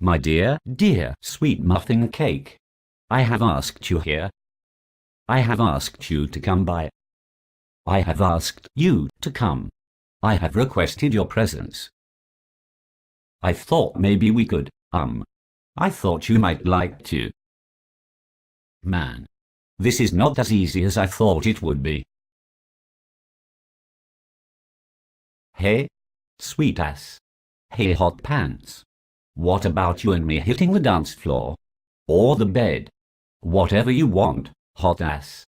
My dear sweet muffin cake. I have asked you here. I have asked you to come by. I have asked you to come. I have requested your presence. I thought maybe we could, I thought you might like to. Man. This is not as easy as I thought it would be. Hey, sweet ass. Hey, hot pants. What about you and me hitting the dance floor? Or the bed? Whatever you want, hot ass.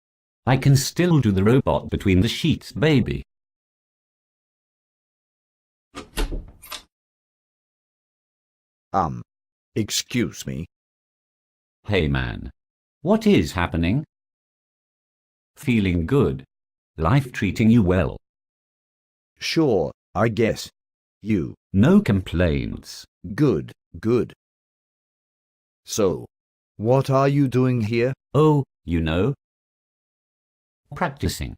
I can still do the robot between the sheets, baby. Excuse me? Hey man. What is happening? Feeling good? Life treating you well? Sure, I guess. You. No complaints. Good, good. So, what are you doing here? Oh, you know. Practicing.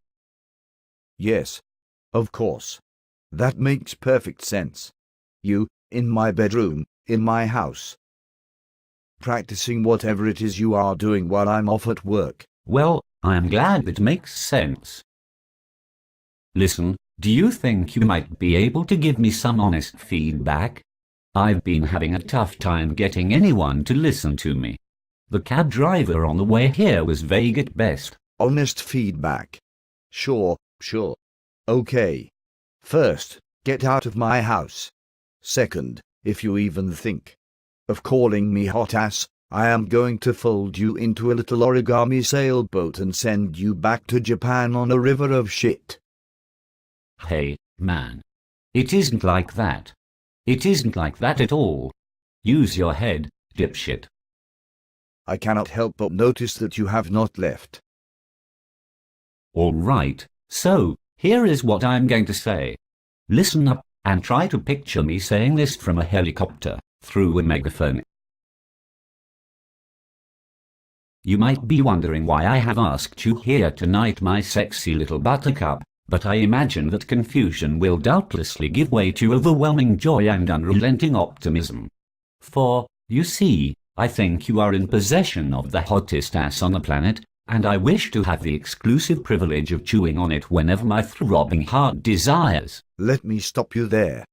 Yes, of course. That makes perfect sense. You, in my bedroom, in my house. Practicing whatever it is you are doing while I'm off at work. Well, I am glad it makes sense. Listen, do you think you might be able to give me some honest feedback? I've been having a tough time getting anyone to listen to me. The cab driver on the way here was vague at best. Honest feedback. Sure. Okay. First, get out of my house. Second, if you even think of calling me hot ass, I am going to fold you into a little origami sailboat and send you back to Japan on a river of shit. Hey, man. It isn't like that. It isn't like that at all. Use your head, dipshit. I cannot help but notice that you have not left. All right, so, here is what I'm going to say. Listen up, and try to picture me saying this from a helicopter, through a megaphone. You might be wondering why I have asked you here tonight, my sexy little buttercup, but I imagine that confusion will doubtlessly give way to overwhelming joy and unrelenting optimism. For, you see, I think you are in possession of the hottest ass on the planet, and I wish to have the exclusive privilege of chewing on it whenever my throbbing heart desires. Let me stop you there.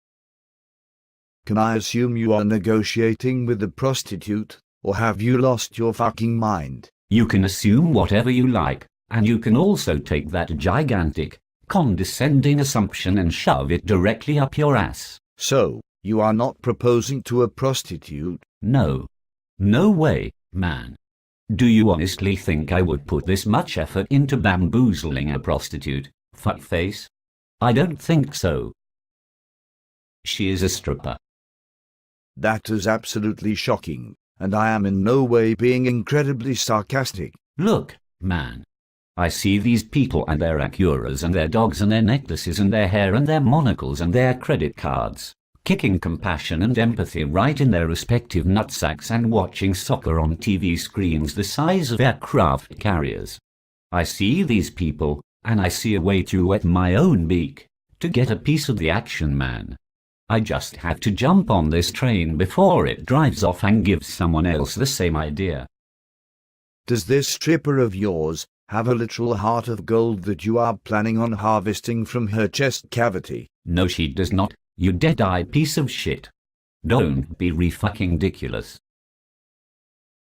Can I assume you are negotiating with the prostitute, or have you lost your fucking mind? You can assume whatever you like, and you can also take that gigantic, condescending assumption and shove it directly up your ass. So, you are not proposing to a prostitute? No. No way, man. Do you honestly think I would put this much effort into bamboozling a prostitute, fuckface? I don't think so. She is a stripper. That is absolutely shocking, and I am in no way being incredibly sarcastic. Look, man. I see these people and their Acuras and their dogs and their necklaces and their hair and their monocles and their credit cards, kicking compassion and empathy right in their respective nutsacks and watching soccer on TV screens the size of aircraft carriers. I see these people, and I see a way to wet my own beak, to get a piece of the action, man. I just have to jump on this train before it drives off and gives someone else the same idea. Does this stripper of yours have a literal heart of gold that you are planning on harvesting from her chest cavity? No, she does not, you dead-eye piece of shit. Don't be re-fucking ridiculous.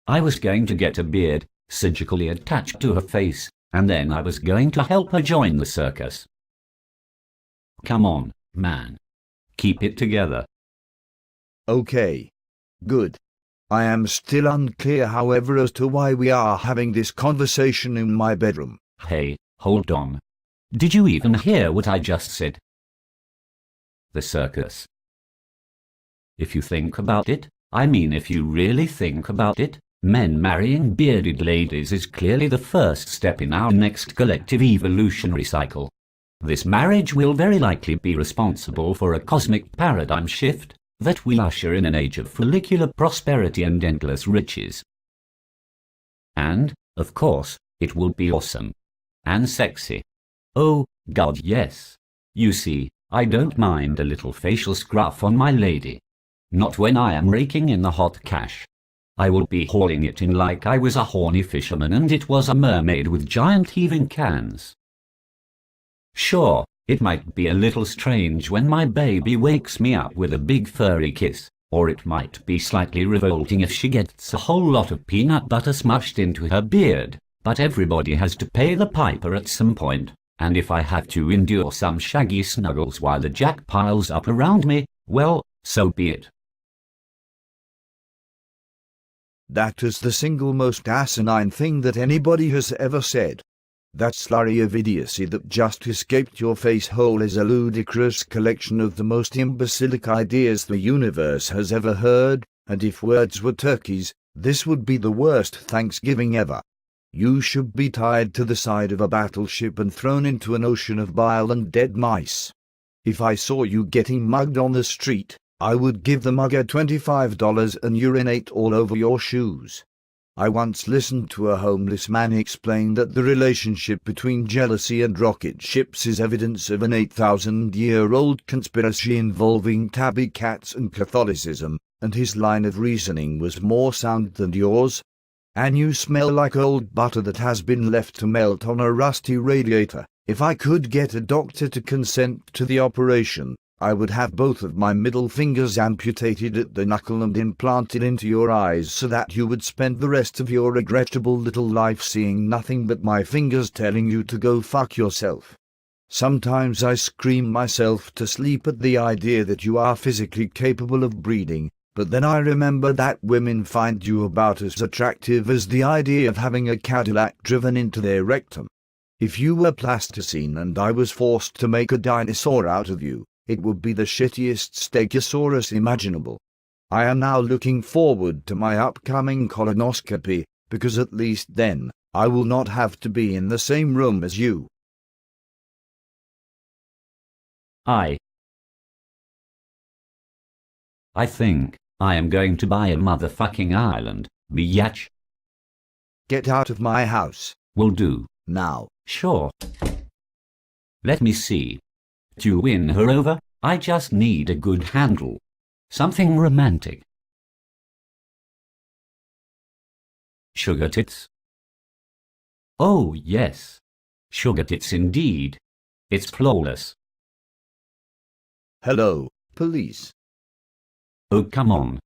I was going to get a beard, surgically attached to her face, and then I was going to help her join the circus. Come on, man. Keep it together. Okay. Good. I am still unclear, however, as to why we are having this conversation in my bedroom. Hey, hold on. Did you even hear what I just said? The circus. If you think about it, I mean if you really think about it, men marrying bearded ladies is clearly the first step in our next collective evolutionary cycle. This marriage will very likely be responsible for a cosmic paradigm shift that will usher in an age of follicular prosperity and endless riches. And, of course, it will be awesome. And sexy. Oh, God, yes. You see, I don't mind a little facial scruff on my lady. Not when I am raking in the hot cash. I will be hauling it in like I was a horny fisherman and it was a mermaid with giant heaving cans. Sure, it might be a little strange when my baby wakes me up with a big furry kiss, or it might be slightly revolting if she gets a whole lot of peanut butter smushed into her beard, but everybody has to pay the piper at some point, and if I have to endure some shaggy snuggles while the jack piles up around me, well, so be it. That is the single most asinine thing that anybody has ever said. That slurry of idiocy that just escaped your face hole is a ludicrous collection of the most imbecilic ideas the universe has ever heard, and if words were turkeys, this would be the worst Thanksgiving ever. You should be tied to the side of a battleship and thrown into an ocean of bile and dead mice. If I saw you getting mugged on the street, I would give the mugger $25 and urinate all over your shoes. I once listened to a homeless man explain that the relationship between jealousy and rocket ships is evidence of an 8,000-year-old conspiracy involving tabby cats and Catholicism, and his line of reasoning was more sound than yours. And you smell like old butter that has been left to melt on a rusty radiator. If I could get a doctor to consent to the operation, I would have both of my middle fingers amputated at the knuckle and implanted into your eyes so that you would spend the rest of your regrettable little life seeing nothing but my fingers telling you to go fuck yourself. Sometimes I scream myself to sleep at the idea that you are physically capable of breeding, but then I remember that women find you about as attractive as the idea of having a Cadillac driven into their rectum. If you were plasticine and I was forced to make a dinosaur out of you, it would be the shittiest Stegosaurus imaginable. I am now looking forward to my upcoming colonoscopy, because at least then, I will not have to be in the same room as you. I think I am going to buy a motherfucking island, biatch. Get out of my house. Will do. Now. Sure. Let me see. To win her over, I just need a good handle. Something romantic. Sugar tits? Oh, yes. Sugar tits indeed. It's flawless. Hello, police. Oh, come on.